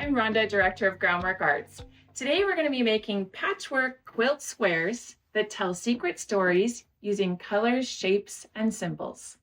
I'm Rhonda, Director of Groundwork Arts. Today we're going to be making patchwork quilt squares that tell secret stories using colors, shapes, and symbols.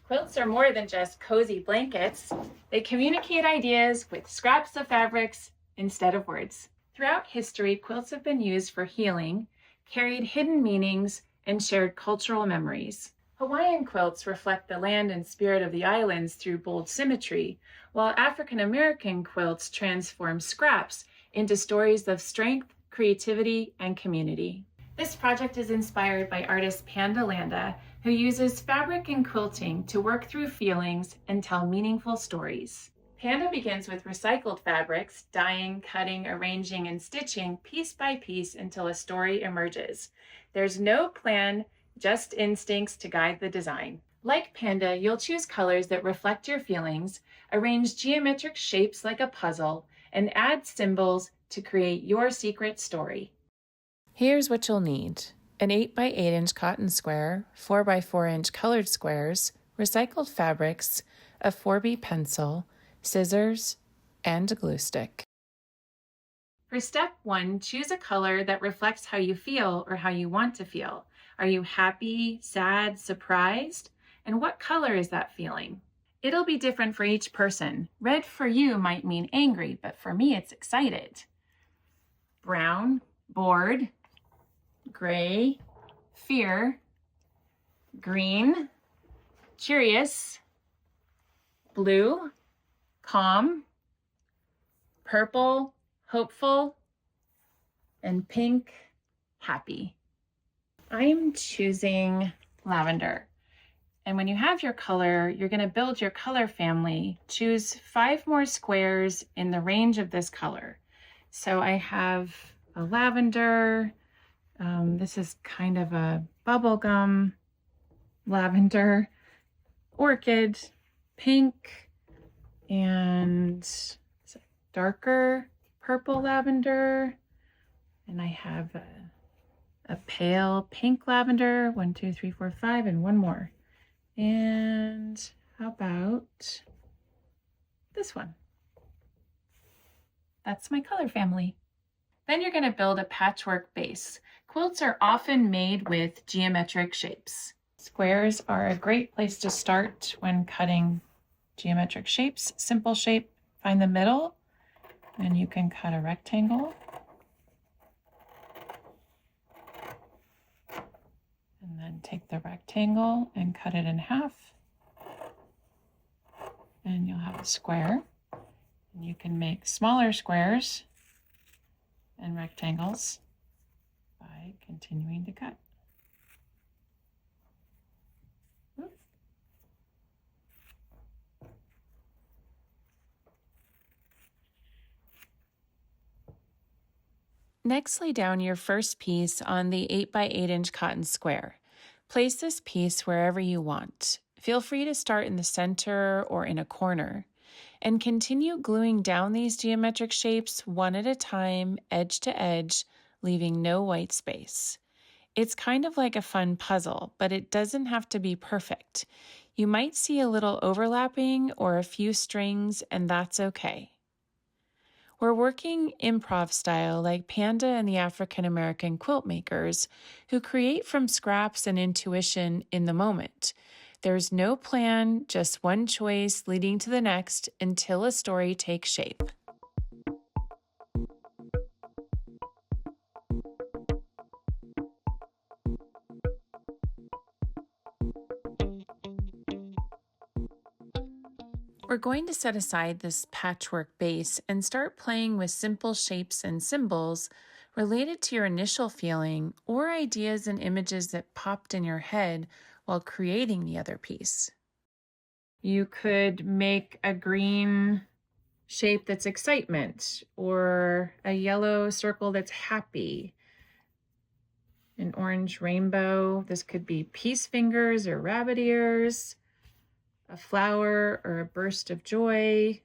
Quilts are more than just cozy blankets. They communicate ideas with scraps of fabrics instead of words. Throughout history, quilts have been used for healing, carried hidden meanings, and shared cultural memories. Hawaiian quilts reflect the land and spirit of the islands through bold symmetry, while African American quilts transform scraps into stories of strength, creativity, and community. This project is inspired by artist Panda Landa, who uses fabric and quilting to work through feelings and tell meaningful stories. Panda begins with recycled fabrics, dyeing, cutting, arranging, and stitching piece by piece until a story emerges. There's no plan, just instincts to guide the design. Like Panda, you'll choose colors that reflect your feelings, arrange geometric shapes like a puzzle, and add symbols to create your secret story. Here's what you'll need: an 8x8-inch cotton square, 4x4-inch colored squares, recycled fabrics, a 4B pencil, scissors, and a glue stick. For step 1, choose a color that reflects how you feel or how you want to feel. Are you happy, sad, surprised? And what color is that feeling? It'll be different for each person. Red for you might mean angry, but for me it's excited. Brown, bored. Gray, fear. Green, curious. Blue, calm. Purple, hopeful. And pink, happy. I'm choosing lavender. And when you have your color, you're going to build your color family. Choose 5 more squares in the range of this color. So I have a lavender. This is kind of a bubblegum lavender, orchid, pink, and darker purple lavender. And I have a pale pink lavender, 1, 2, 3, 4, 5, and one more. And how about this one? That's my color family. Then you're going to build a patchwork base. Quilts are often made with geometric shapes. Squares are a great place to start when cutting geometric shapes. Simple shape, find the middle, and you can cut a rectangle. And then take the rectangle and cut it in half. And you'll have a square. And you can make smaller squares and rectangles by continuing to cut. Next, lay down your first piece on the 8x8-inch cotton square. Place this piece wherever you want. Feel free to start in the center or in a corner, and continue gluing down these geometric shapes one at a time, edge to edge, leaving no white space. It's kind of like a fun puzzle, but it doesn't have to be perfect. You might see a little overlapping or a few strings, and that's okay. We're working improv style like Panda and the African American quilt makers, who create from scraps and intuition in the moment. There's no plan, just one choice leading to the next until a story takes shape. We're going to set aside this patchwork base and start playing with simple shapes and symbols related to your initial feeling or ideas and images that popped in your head while creating the other piece. You could make a green shape that's excitement, or a yellow circle that's happy, an orange rainbow. This could be peace fingers or rabbit ears, a flower or a burst of joy,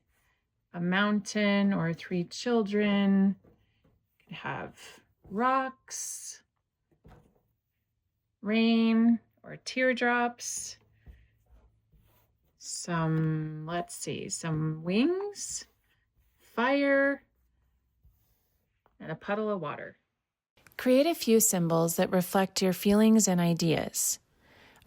a mountain or 3 children. You could have rocks, rain or teardrops, some wings, fire and a puddle of water. Create a few symbols that reflect your feelings and ideas.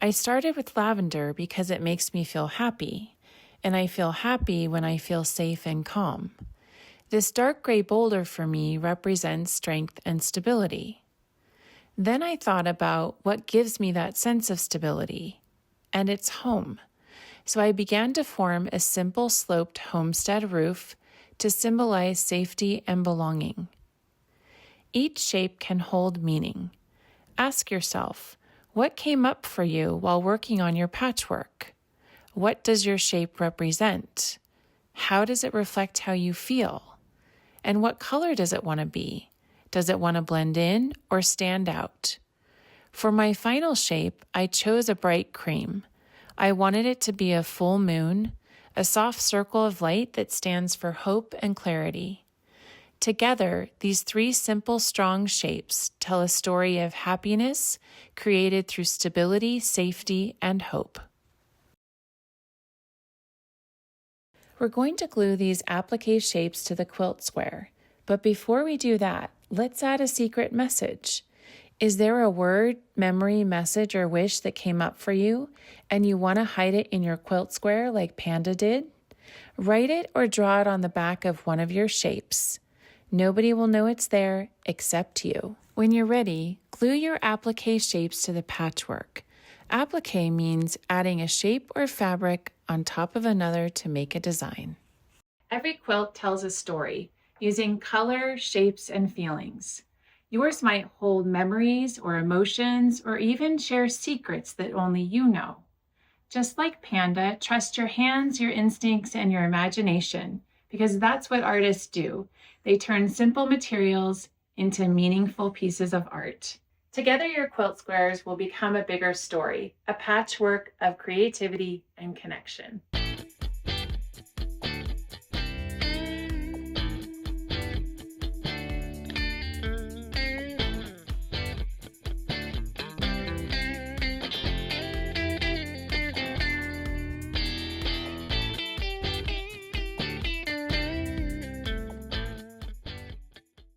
I started with lavender because it makes me feel happy, and I feel happy when I feel safe and calm. This dark gray boulder for me represents strength and stability. Then I thought about what gives me that sense of stability, and it's home. So I began to form a simple sloped homestead roof to symbolize safety and belonging. Each shape can hold meaning. Ask yourself, what came up for you while working on your patchwork? What does your shape represent? How does it reflect how you feel? And what color does it want to be? Does it want to blend in or stand out? For my final shape, I chose a bright cream. I wanted it to be a full moon, a soft circle of light that stands for hope and clarity. Together, these three simple, strong shapes tell a story of happiness created through stability, safety, and hope. We're going to glue these applique shapes to the quilt square, but before we do that, let's add a secret message. Is there a word, memory, message, or wish that came up for you, and you want to hide it in your quilt square like Panda did? Write it or draw it on the back of one of your shapes. Nobody will know it's there except you. When you're ready, glue your applique shapes to the patchwork. Applique means adding a shape or fabric on top of another to make a design. Every quilt tells a story using color, shapes, and feelings. Yours might hold memories or emotions or even share secrets that only you know. Just like Panda, trust your hands, your instincts, and your imagination, because that's what artists do. They turn simple materials into meaningful pieces of art. Together, your quilt squares will become a bigger story, a patchwork of creativity and connection.